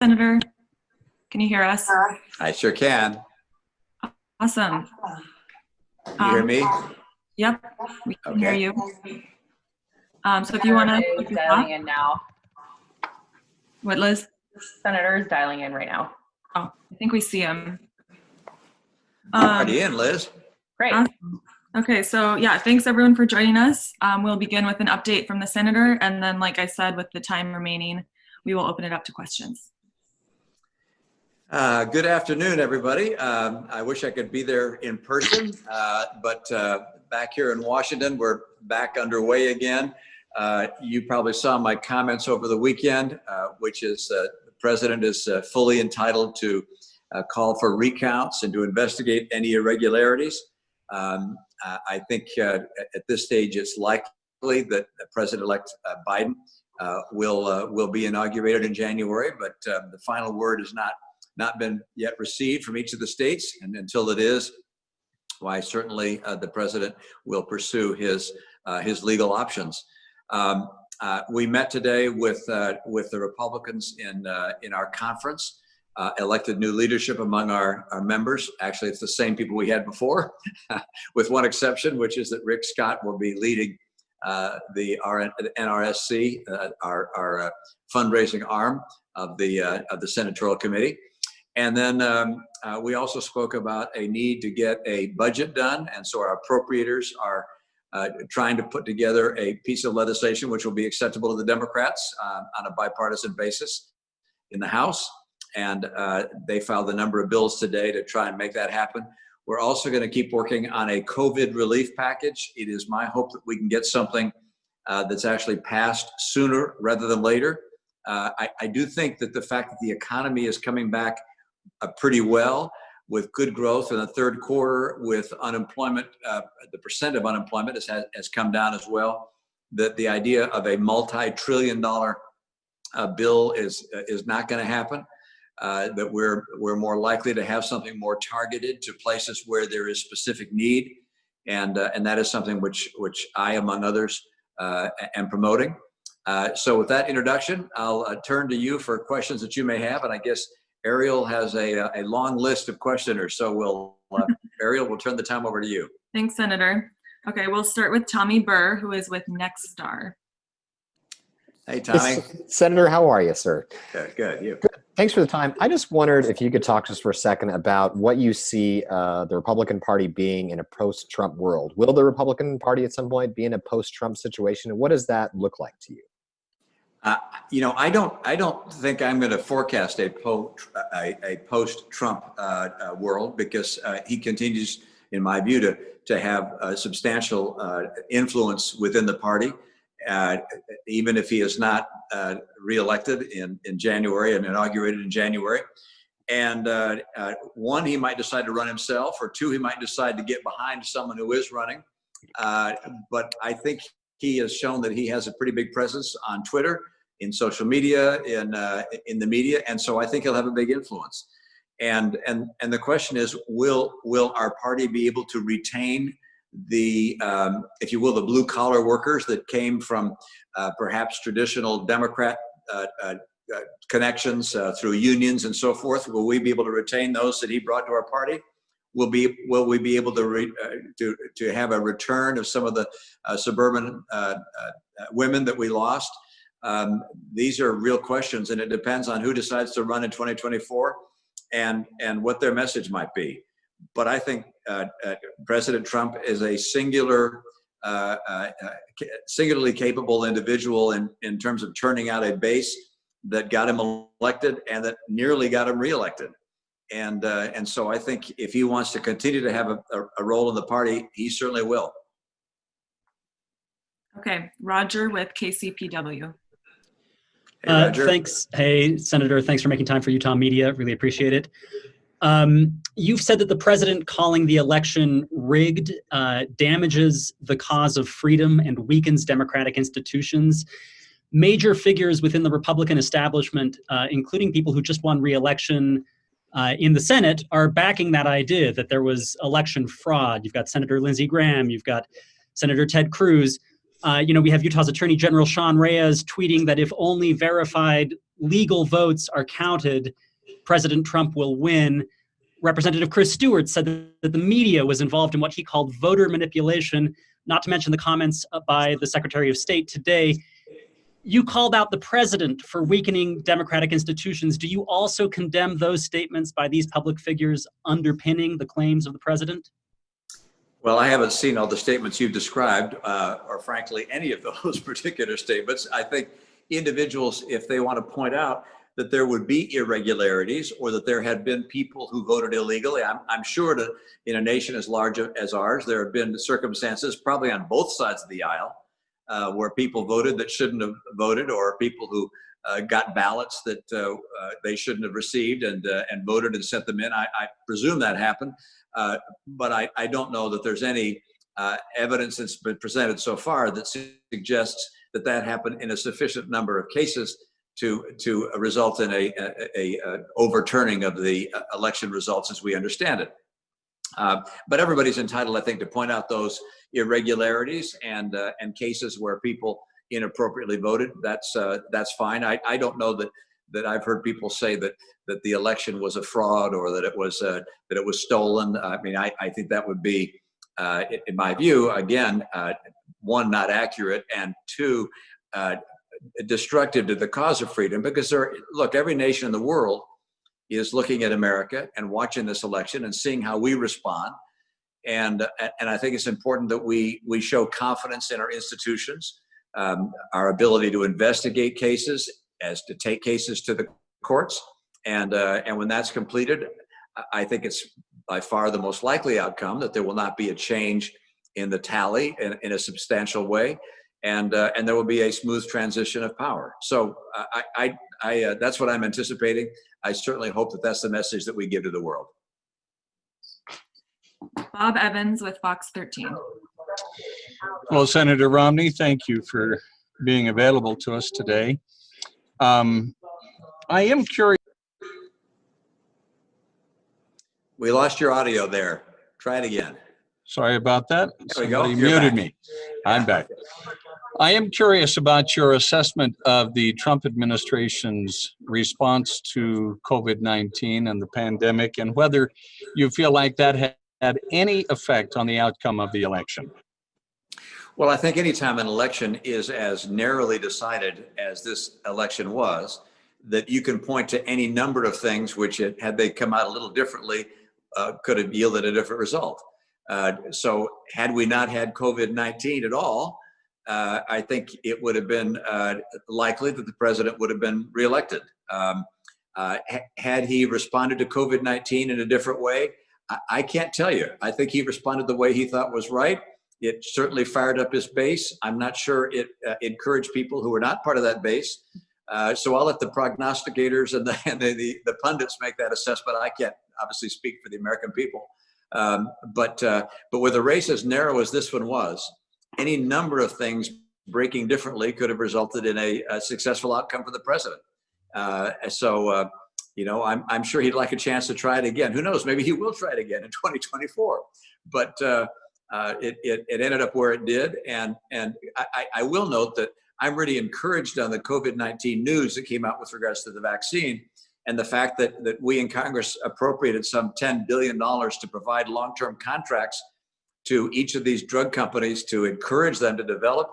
Senator. Can you hear us? I sure can. Awesome. You hear me? Yep, we can Okay. hear you. So if you want to dialing in now. What, Liz? Senator is dialing in right now. Oh, I think we see him. Already in, Liz. Great. Awesome. Okay, so yeah, thanks everyone for joining us. We'll begin with an update from the senator, and then, like I said, with the time remaining, we will open it up to questions. Good afternoon, everybody. I wish I could be there in person, but back here in Washington, we're back underway again. You probably saw my comments over the weekend, which is the president is fully entitled to call for recounts and to investigate any irregularities. I think at this stage, it's likely that President-elect Biden will be inaugurated in January, but the final word has not been yet received from each of the states, and until it is, why certainly the president will pursue his legal options. We met today with the Republicans in our conference, elected new leadership among our members. Actually, it's the same people we had before, with one exception, which is that Rick Scott will be leading the NRSC, our fundraising arm of the Senatorial Committee. And then we also spoke about a need to get a budget done. And so our appropriators are trying to put together a piece of legislation which will be acceptable to the Democrats on a bipartisan basis in the House. And they filed a number of bills today to try and make that happen. We're also going to keep working on a COVID relief package. It is my hope that we can get something that's actually passed sooner rather than later. I do think that the fact that the economy is coming back pretty well, with good growth in the third quarter, with unemployment, the percent of unemployment has come down as well, that the idea of a multi-trillion-dollar bill is not going to happen, that we're more likely to have something more targeted to places where there is specific need, and that is something which I, among others, am promoting. So with that introduction, I'll turn to you for questions that you may have, and I guess Ariel has a long list of questioners, so Ariel, we'll turn the time over to you. Thanks, Senator. Okay, we'll start with Tommy Burr, who is with Nexstar. Hey, Tommy. Senator, how are you, sir? Good. You? Good. Thanks for the time. I just wondered if you could talk just for a second about what you see the Republican Party being in a post-Trump world. Will the Republican Party at some point be in a post-Trump situation? And what does that look like to you? I don't think I'm going to forecast a post-Trump world, because he continues, in my view, to have a substantial influence within the party, even if he is not reelected in January and inaugurated in January. And one, he might decide to run himself, or two, he might decide to get behind someone who is running. But I think he has shown that he has a pretty big presence on Twitter, in social media, in the media, and so I think he'll have a big influence. And the question is, will our party be able to retain the, if you will, the blue collar workers that came from perhaps traditional Democrat connections through unions and so forth? Will we be able to retain those that he brought to our party? Will we be able to have a return of some of the suburban women that we lost? These are real questions, and it depends on who decides to run in 2024 and what their message might be. But I think President Trump is a singularly capable individual in terms of turning out a base that got him elected and that nearly got him reelected. And so I think if he wants to continue to have a role in the party, he certainly will. Okay, Roger with KCPW. Hey, Roger. Thanks. Hey, Senator, thanks for making time for Utah Media. Really appreciate it. You've said that the president calling the election rigged damages the cause of freedom and weakens democratic institutions. Major figures within the Republican establishment, including people who just won re-election in the Senate, are backing that idea that there was election fraud. You've got Senator Lindsey Graham, you've got Senator Ted Cruz. We have Utah's Attorney General Sean Reyes tweeting that if only verified legal votes are counted, President Trump will win. Representative Chris Stewart said that the media was involved in what he called voter manipulation, not to mention the comments by the Secretary of State today. You called out the president for weakening democratic institutions. Do you also condemn those statements by these public figures underpinning the claims of the president? Well, I haven't seen all the statements you've described, or frankly, any of those particular statements. I think individuals, if they want to point out that there would be irregularities or that there had been people who voted illegally, I'm sure that in a nation as large as ours, there have been circumstances, probably on both sides of the aisle, where people voted that shouldn't have voted, or people who got ballots that they shouldn't have received and voted and sent them in. I presume that happened. But I don't know that there's any evidence that's been presented so far that suggests that happened in a sufficient number of cases to result in a overturning of the election results as we understand it. But everybody's entitled, I think, to point out those irregularities and cases where people inappropriately voted. That's fine. I don't know that I've heard people say that the election was a fraud or that it was stolen. I mean, I think that would be, in my view, again, one, not accurate, and two, destructive to the cause of freedom. Because look, every nation in the world is looking at America and watching this election and seeing how we respond. And I think it's important that we show confidence in our institutions, our ability to investigate cases, as to take cases to the courts. And when that's completed, I think it's by far the most likely outcome that there will not be a change in the tally in a substantial way, and there will be a smooth transition of power. So I that's what I'm anticipating. I certainly hope that that's the message that we give to the world. Bob Evans with Fox 13. Well, Senator Romney, thank you for being available to us today. I am curious. We lost your audio there. Try it again. Sorry about that. There we go. Somebody You're muted back. me. I'm back. I am curious about your assessment of the Trump administration's response to COVID-19 and the pandemic, and whether you feel like that had any effect on the outcome of the election. Well, I think anytime an election is as narrowly decided as this election was, that you can point to any number of things which, had they come out a little differently, could have yielded a different result. So had we not had COVID-19 at all, I think it would have been likely that the president would have been reelected. Had he responded to COVID-19 in a different way, I can't tell you. I think he responded the way he thought was right. It certainly fired up his base. I'm not sure it encouraged people who were not part of that base. So I'll let the prognosticators and the pundits make that assessment. I can't obviously speak for the American people. But with a race as narrow as this one was, any number of things breaking differently could have resulted in a successful outcome for the president. I'm sure he'd like a chance to try it again. Who knows? Maybe he will try it again in 2024. But it ended up where it did. And I will note that I'm really encouraged on the COVID-19 news that came out with regards to the vaccine, and the fact that we in Congress appropriated some $10 billion to provide long-term contracts to each of these drug companies to encourage them to develop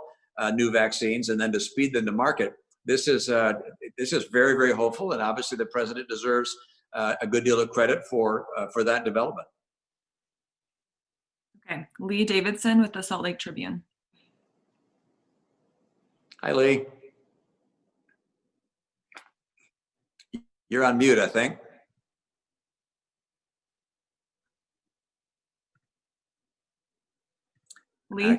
new vaccines and then to speed them to market. This is very, very hopeful, and obviously the president deserves a good deal of credit for that development. Okay, Lee Davidson with the Salt Lake Tribune. Hi, Lee. You're on mute, I think. Lee?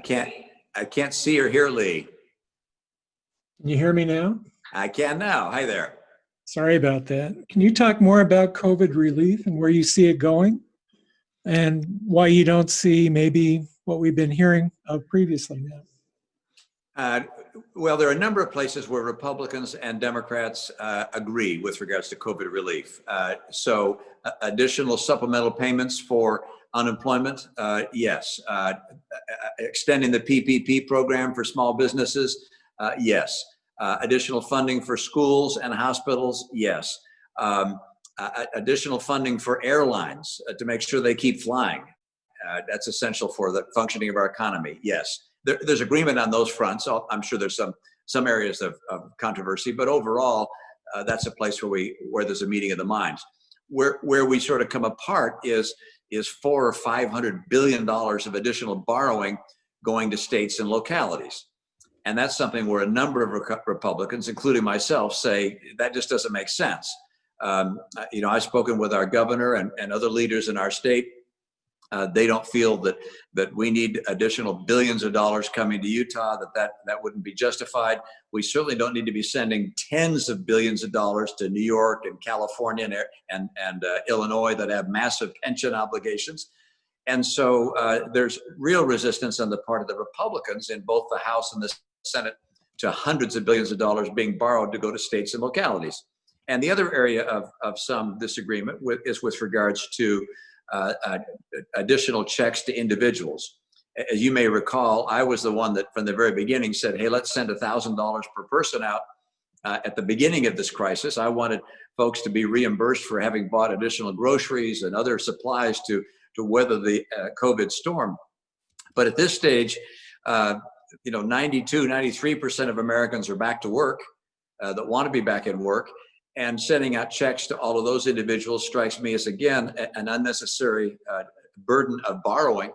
I can't see or hear Lee. Can you hear me now? I can now. Hi there. Sorry about that. Can you talk more about COVID relief and where you see it going, and why you don't see maybe what we've been hearing of previously now? Uh, well, there are a number of places where Republicans and Democrats agree with regards to COVID relief. So additional supplemental payments for unemployment, yes. Extending the PPP program for small businesses, yes. Additional funding for schools and hospitals, yes. Additional funding for airlines to make sure they keep flying. That's essential for the functioning of our economy, yes. There's agreement on those fronts. I'm sure there's some areas of controversy, but overall, that's a place where there's a meeting of the minds. Where we sort of come apart is $400 or $500 billion of additional borrowing going to states and localities, and that's something where a number of Republicans, including myself, say that just doesn't make sense. I've spoken with our governor and other leaders in our state. They don't feel that we need additional billions of dollars coming to Utah, that wouldn't be justified. We certainly don't need to be sending tens of billions of dollars to New York and California and Illinois that have massive pension obligations. And so there's real resistance on the part of the Republicans in both the House and the Senate to hundreds of billions of dollars being borrowed to go to states and localities. And the other area of some disagreement is with regards to additional checks to individuals. As you may recall, I was the one that from the very beginning said, hey, let's send $1,000 per person out at the beginning of this crisis. I wanted folks to be reimbursed for having bought additional groceries and other supplies to weather the COVID storm. But at this stage, 93% of Americans are back to work, that want to be back in work. And sending out checks to all of those individuals strikes me as, again, an unnecessary burden of borrowing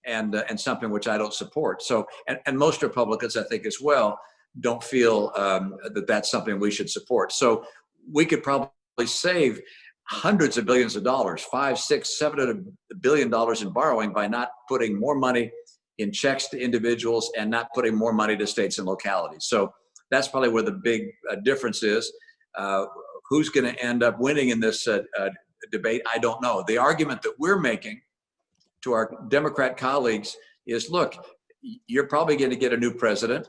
and something which I don't support. So, and most Republicans, I think, as well, don't feel that that's something we should support. So we could probably save hundreds of billions of dollars, $500, $600, $700 billion in borrowing by not putting more money in checks to individuals and not putting more money to states and localities. So that's probably where the big difference is. Who's going to end up winning in this debate? I don't know. The argument that we're making to our Democrat colleagues is, look, you're probably going to get a new president.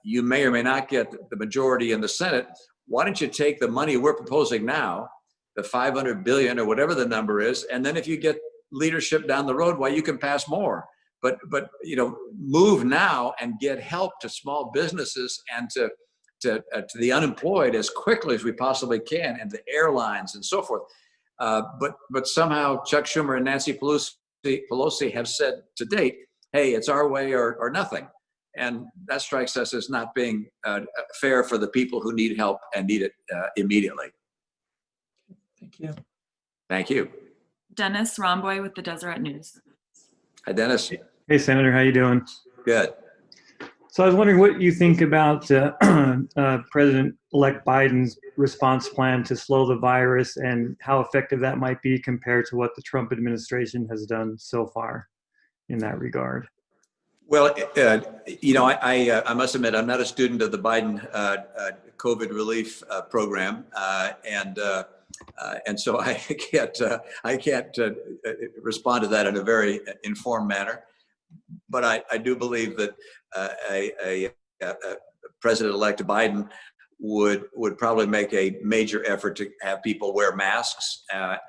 You may or may not get the majority in the Senate. Why don't you take the money we're proposing now, the $500 billion or whatever the number is, and then if you get leadership down the road, well, you can pass more. But move now and get help to small businesses and to the unemployed as quickly as we possibly can, and the airlines and so forth. But somehow Chuck Schumer and Nancy Pelosi have said to date, hey, it's our way or nothing. And that strikes us as not being fair for the people who need help and need it immediately. Thank you. Thank you. Dennis Romboy with the Deseret News. Hi, Dennis. Hey, Senator, how you doing? Good. So I was wondering what you think about President-elect Biden's response plan to slow the virus and how effective that might be compared to what the Trump administration has done so far in that regard. Well, I must admit, I'm not a student of the Biden COVID relief program, and so I can't respond to that in a very informed manner. But I do believe that a President-elect Biden would probably make a major effort to have people wear masks,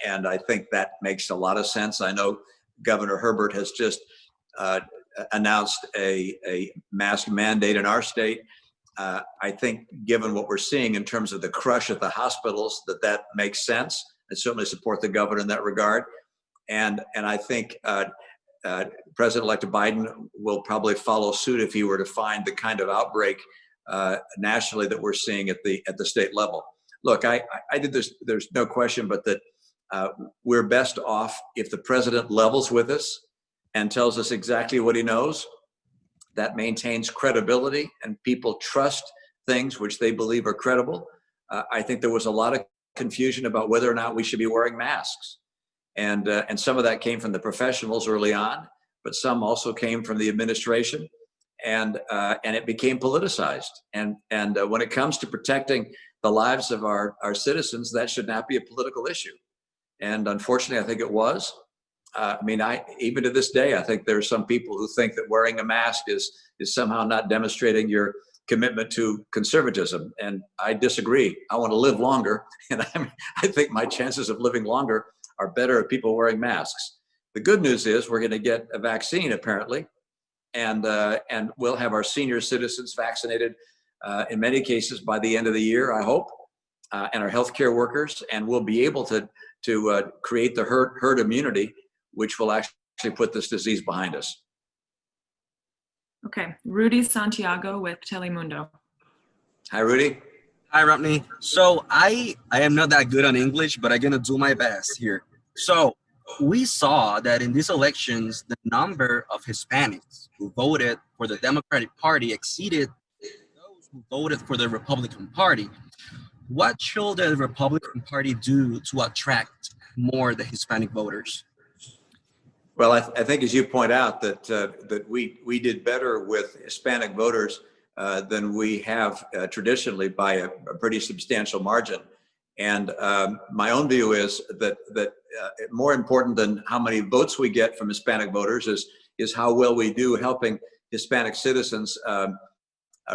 and I think that makes a lot of sense. I know Governor Herbert has just announced a mask mandate in our state. I think given what we're seeing in terms of the crush at the hospitals, that makes sense. I certainly support the governor in that regard. And I think President-elect Biden will probably follow suit if he were to find the kind of outbreak nationally that we're seeing at the state level. Look, I did this, there's no question, but that we're best off if the president levels with us and tells us exactly what he knows. That maintains credibility and people trust things which they believe are credible. I think there was a lot of confusion about whether or not we should be wearing masks. And some of that came from the professionals early on, but some also came from the administration, and it became politicized. And when it comes to protecting the lives of our citizens, that should not be a political issue. And unfortunately, I think it was. I mean, even to this day, I think there are some people who think that wearing a mask is somehow not demonstrating your commitment to conservatism, and I disagree. I want to live longer, and I think my chances of living longer are better if people wearing masks. The good news is we're going to get a vaccine apparently, and we'll have our senior citizens vaccinated in many cases by the end of the year, I hope, and our healthcare workers, and we'll be able to create the herd immunity, which will actually put this disease behind us. Okay, Rudy Santiago with Telemundo. Hi, Rudy. Hi, Romney. So I am not that good on English, but I'm gonna do my best here. So we saw that in these elections, the number of Hispanics who voted for the Democratic Party exceeded those who voted for the Republican Party. What should the Republican Party do to attract more the Hispanic voters? Well, I think, as you point out, that we did better with Hispanic voters than we have traditionally by a pretty substantial margin. And my own view is that more important than how many votes we get from Hispanic voters is how well we do helping Hispanic citizens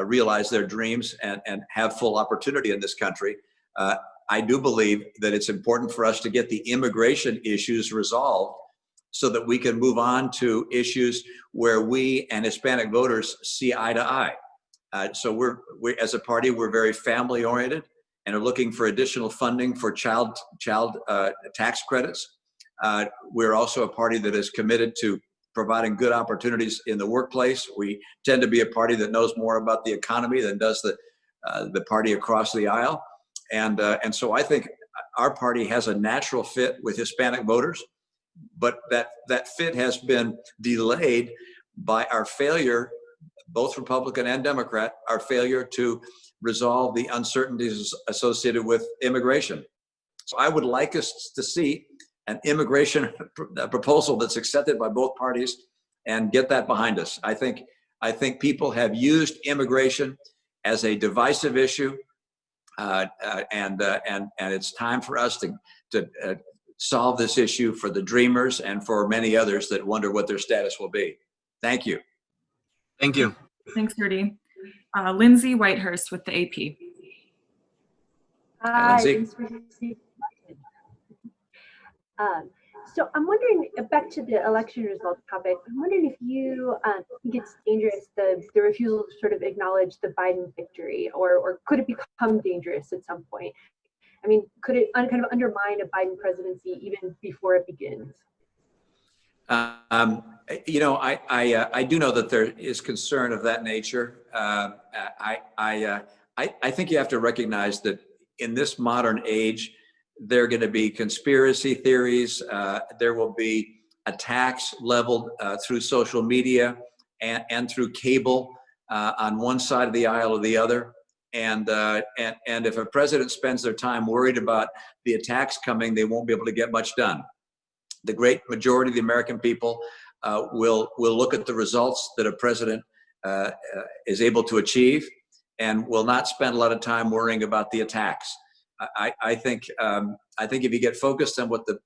realize their dreams and have full opportunity in this country. I do believe that it's important for us to get the immigration issues resolved so that we can move on to issues where we and Hispanic voters see eye to eye. So we as a party, we're very family oriented and are looking for additional funding for child tax credits. We're also a party that is committed to providing good opportunities in the workplace. We tend to be a party that knows more about the economy than does the party across the aisle. And so I think our party has a natural fit with Hispanic voters, but that fit has been delayed by our failure, both Republican and Democrat, our failure to resolve the uncertainties associated with immigration. So I would like us to see an immigration proposal that's accepted by both parties and get that behind us. I think people have used immigration as a divisive issue, and it's time for us to solve this issue for the dreamers and for many others that wonder what their status will be. Thank you. Thank you. Thanks, Rudy. Lindsay Whitehurst with the AP. Hi, Lindsay. Thanks for receiving the question. So I'm wondering, back to the election results topic, I'm wondering if you think it's dangerous, the refusal to sort of acknowledge the Biden victory, or could it become dangerous at some point? I mean, could it kind of undermine a Biden presidency even before it begins? You know, I do know that there is concern of that nature. I think you have to recognize that in this modern age, there are going to be conspiracy theories. There will be attacks leveled through social media and through cable on one side of the aisle or the other. And if a president spends their time worried about the attacks coming, they won't be able to get much done. The great majority of the American people will look at the results that a president is able to achieve and will not spend a lot of time worrying about the attacks. I think if you get focused on what the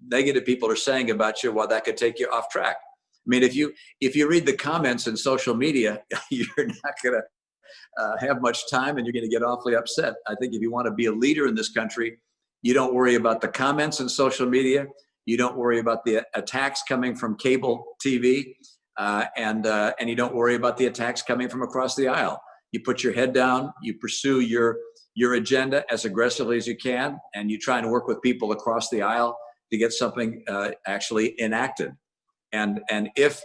negative people are saying about you, well, that could take you off track. I mean, if you read the comments in social media, you're not going to have much time and you're going to get awfully upset. I think if you want to be a leader in this country, you don't worry about the comments in social media. You don't worry about the attacks coming from cable TV, and you don't worry about the attacks coming from across the aisle. You put your head down, you pursue your agenda as aggressively as you can, and you try and work with people across the aisle to get something actually enacted. And if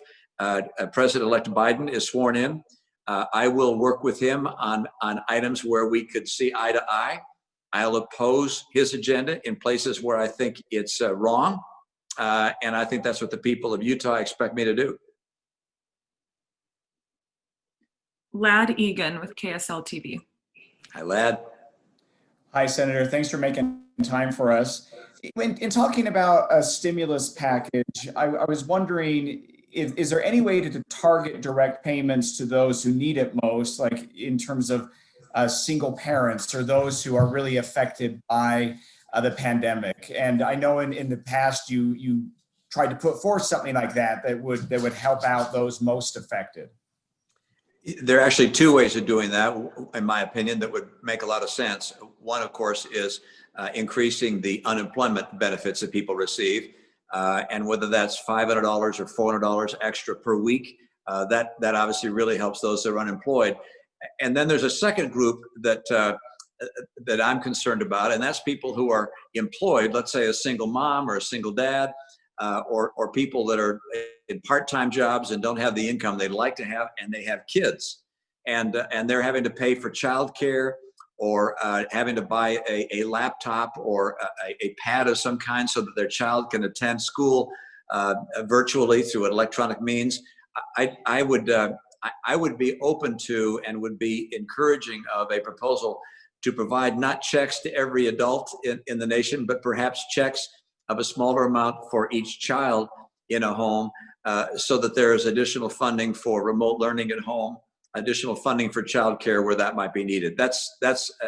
President-elect Biden is sworn in, I will work with him on items where we could see eye to eye. I'll oppose his agenda in places where I think it's wrong. And I think that's what the people of Utah expect me to do. Lad Egan with KSL TV. Hi, Lad. Hi, Senator. Thanks for making time for us. In talking about a stimulus package, I was wondering, is there any way to target direct payments to those who need it most, like in terms of single parents or those who are really affected by the pandemic? And I know in the past you tried to put forth something like that would help out those most affected? There are actually two ways of doing that, in my opinion, that would make a lot of sense. One, of course, is increasing the unemployment benefits that people receive. And whether that's $500 or $400 extra per week, that obviously really helps those that are unemployed. And then there's a second group that I'm concerned about, and that's people who are employed, let's say a single mom or a single dad, or people that are in part-time jobs and don't have the income they'd like to have, and they have kids, and they're having to pay for childcare, or having to buy a laptop or a pad of some kind so that their child can attend school virtually through electronic means. I would be open to and would be encouraging of a proposal to provide not checks to every adult in the nation, but perhaps checks of a smaller amount for each child in a home, so that there is additional funding for remote learning at home, additional funding for childcare where that might be needed. That's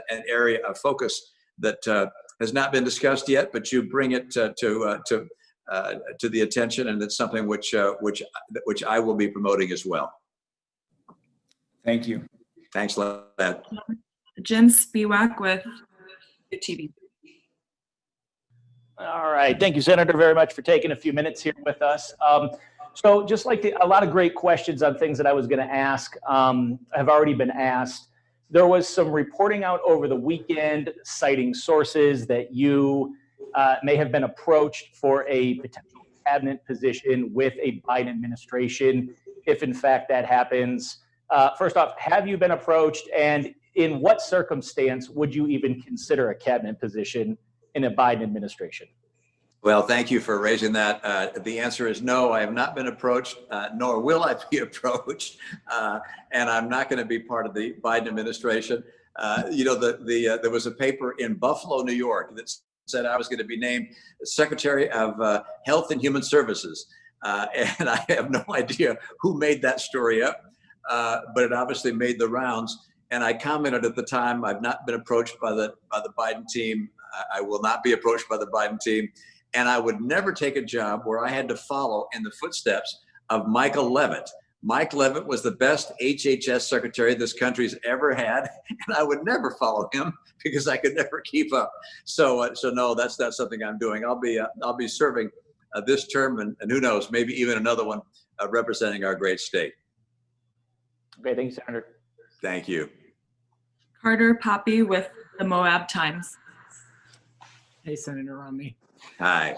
an area of focus that has not been discussed yet, but you bring it to the attention, and it's something which I will be promoting as well. Thank you. Thanks, Lad. Jen Spiewak with TV. All right. Thank you, Senator, very much for taking a few minutes here with us. So just like a lot of great questions on things that I was going to ask have already been asked. There was some reporting out over the weekend citing sources that you may have been approached for a potential cabinet position with a Biden administration, if in fact that happens. First off, have you been approached, and in what circumstance would you even consider a cabinet position in a Biden administration? Well, thank you for raising that. The answer is no, I have not been approached, nor will I be approached, and I'm not going to be part of the Biden administration. There was a paper in Buffalo, New York that said I was going to be named Secretary of Health and Human Services, and I have no idea who made that story up, but it obviously made the rounds. And I commented at the time, I've not been approached by the Biden team. I will not be approached by the Biden team. And I would never take a job where I had to follow in the footsteps of Michael Leavitt. Mike Leavitt was the best HHS secretary this country's ever had, and I would never follow him because I could never keep up. So no, that's not something I'm doing. I'll be serving this term, and who knows, maybe even another one representing our great state. Okay, thank you, Senator. Thank you. Carter Poppy with the Moab Times. Hey, Senator Romney. Hi.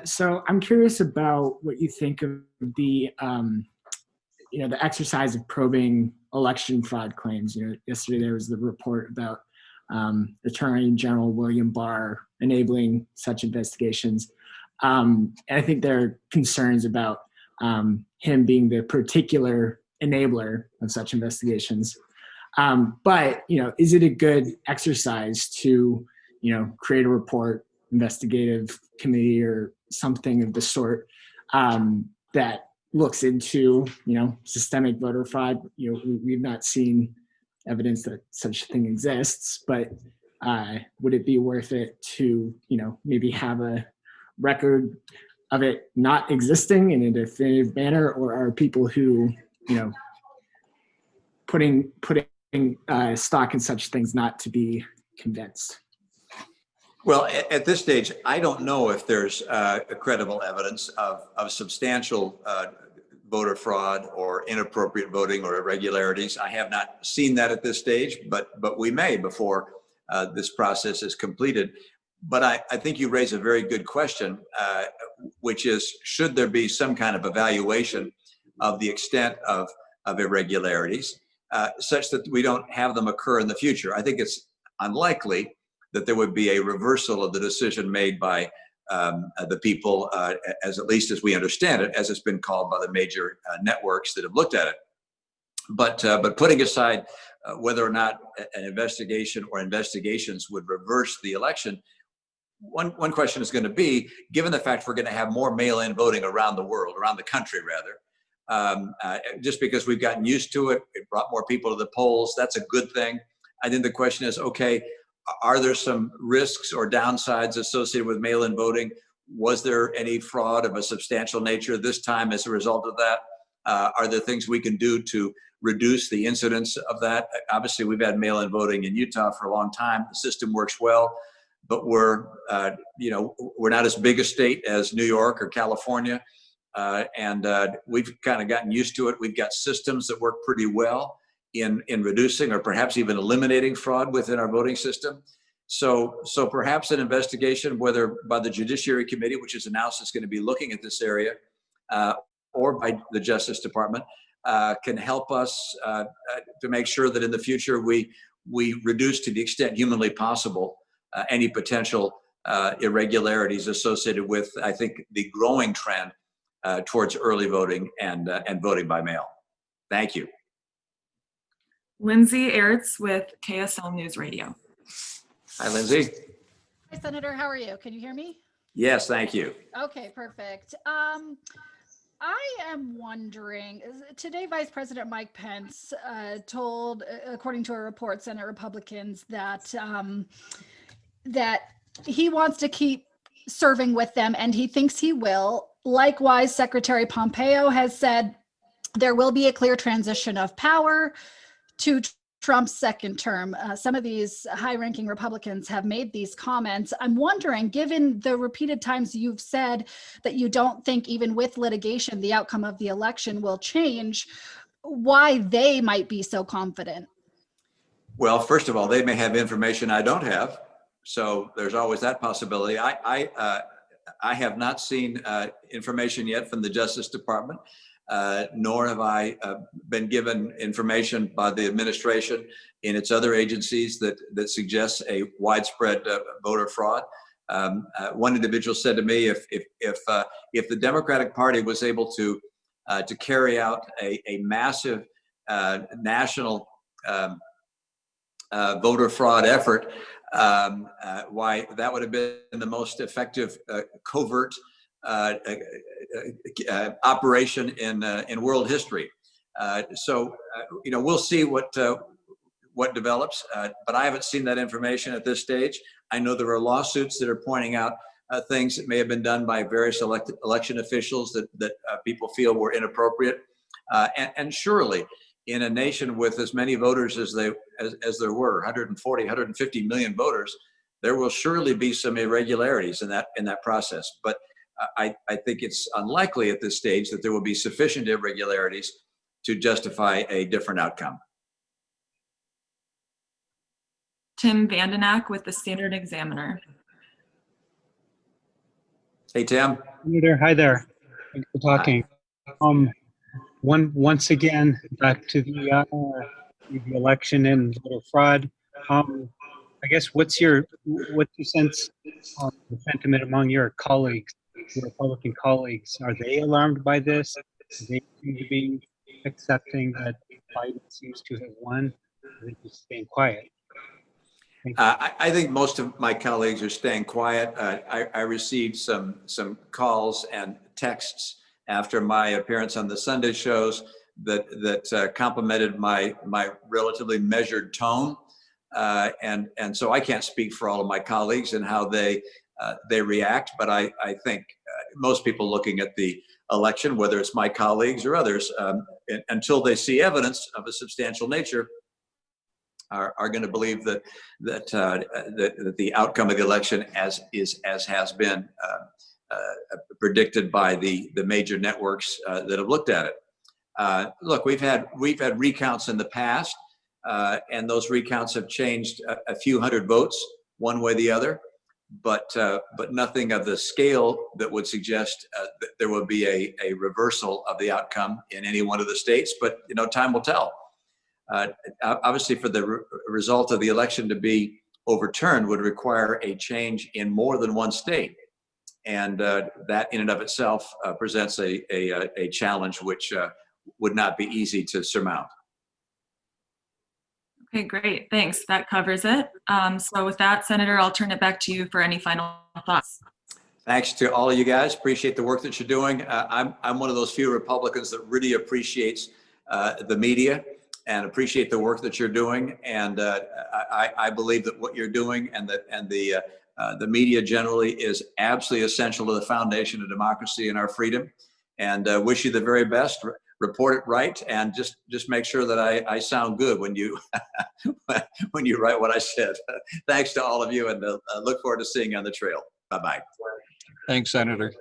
So I'm curious about what you think of the, the exercise of probing election fraud claims. Yesterday there was the report about Attorney General William Barr enabling such investigations. And I think there are concerns about him being the particular enabler of such investigations. But is it a good exercise to, create a report, investigative committee or something of the sort that looks into, systemic voter fraud? We've not seen evidence that such a thing exists, but would it be worth it to, maybe have a record of it not existing in a definitive manner, or are people who, putting stock in such things not to be convinced? Well, at this stage, I don't know if there's credible evidence of substantial voter fraud or inappropriate voting or irregularities. I have not seen that at this stage, but we may before this process is completed. But I think you raise a very good question, which is, should there be some kind of evaluation of the extent of irregularities such that we don't have them occur in the future? I think it's unlikely that there would be a reversal of the decision made by the people, as at least as we understand it, as it's been called by the major networks that have looked at it. But putting aside whether or not an investigation or investigations would reverse the election, one question is going to be, given the fact we're going to have more mail-in voting around the world, around the country rather, just because we've gotten used to it, it brought more people to the polls, that's a good thing. I think the question is, okay, are there some risks or downsides associated with mail-in voting? Was there any fraud of a substantial nature this time as a result of that? Are there things we can do to reduce the incidence of that? Obviously, we've had mail-in voting in Utah for a long time. The system works well, but we're not as big a state as New York or California, and we've kind of gotten used to it. We've got systems that work pretty well in reducing or perhaps even eliminating fraud within our voting system. So perhaps an investigation, whether by the Judiciary Committee, which is announced is going to be looking at this area, or by the Justice Department, can help us to make sure that in the future we reduce to the extent humanly possible any potential irregularities associated with, I think, the growing trend towards early voting and voting by mail. Thank you. Lindsay Ertz with KSL News Radio. Hi, Lindsay. Hi, Senator. How are you? Can you hear me? Yes, thank you. Okay, perfect. I am wondering, today Vice President Mike Pence told, according to a report, Senate Republicans that that he wants to keep serving with them, and he thinks he will. Likewise, Secretary Pompeo has said there will be a clear transition of power to Trump's second term. Some of these high-ranking Republicans have made these comments. I'm wondering, given the repeated times you've said that you don't think even with litigation the outcome of the election will change, why they might be so confident. Well, first of all, they may have information I don't have, so there's always that possibility. I have not seen information yet from the Justice Department. Nor have I been given information by the administration in its other agencies that suggests a widespread voter fraud. One individual said to me, if the Democratic Party was able to carry out a massive national voter fraud effort, why that would have been the most effective covert operation in world history. We'll see what develops, but I haven't seen that information at this stage. I know there are lawsuits that are pointing out things that may have been done by various election officials that people feel were inappropriate, and surely in a nation with as many voters as there were, 140, 150 million voters, there will surely be some irregularities in that process. But I think it's unlikely at this stage that there will be sufficient irregularities to justify a different outcome. Tim Vandenack with the Standard Examiner. Hey, Tim. Hi there. Thanks for talking. Once again, back to the election and voter fraud. I guess what's your sense of the sentiment among your colleagues, your Republican colleagues? Are they alarmed by this? Do they seem to be accepting that Biden seems to have won? Or are they just staying quiet? I think most of my colleagues are staying quiet. I received some calls and texts after my appearance on the Sunday shows that complimented my relatively measured tone, and so I can't speak for all of my colleagues and how they react. But I think most people looking at the election, whether it's my colleagues or others, until they see evidence of a substantial nature, are going to believe that the outcome of the election as has been predicted by the major networks that have looked at it. Look, we've had recounts in the past, and those recounts have changed a few hundred votes one way or the other, but nothing of the scale that would suggest that there would be a reversal of the outcome in any one of the states. But time will tell. Obviously, for the result of the election to be overturned would require a change in more than one state. And that in and of itself presents a challenge which would not be easy to surmount. Okay, great. Thanks. That covers it. So with that, Senator, I'll turn it back to you for any final thoughts. Thanks to all of you guys. Appreciate the work that you're doing. I'm one of those few Republicans that really appreciates the media and appreciate the work that you're doing. And I believe that what you're doing and the The media generally is absolutely essential to the foundation of democracy and our freedom. And wish you the very best. Report it right, and just make sure that I sound good when you when you write what I said. Thanks to all of you, and look forward to seeing you on the trail. Bye-bye. Thanks, Senator.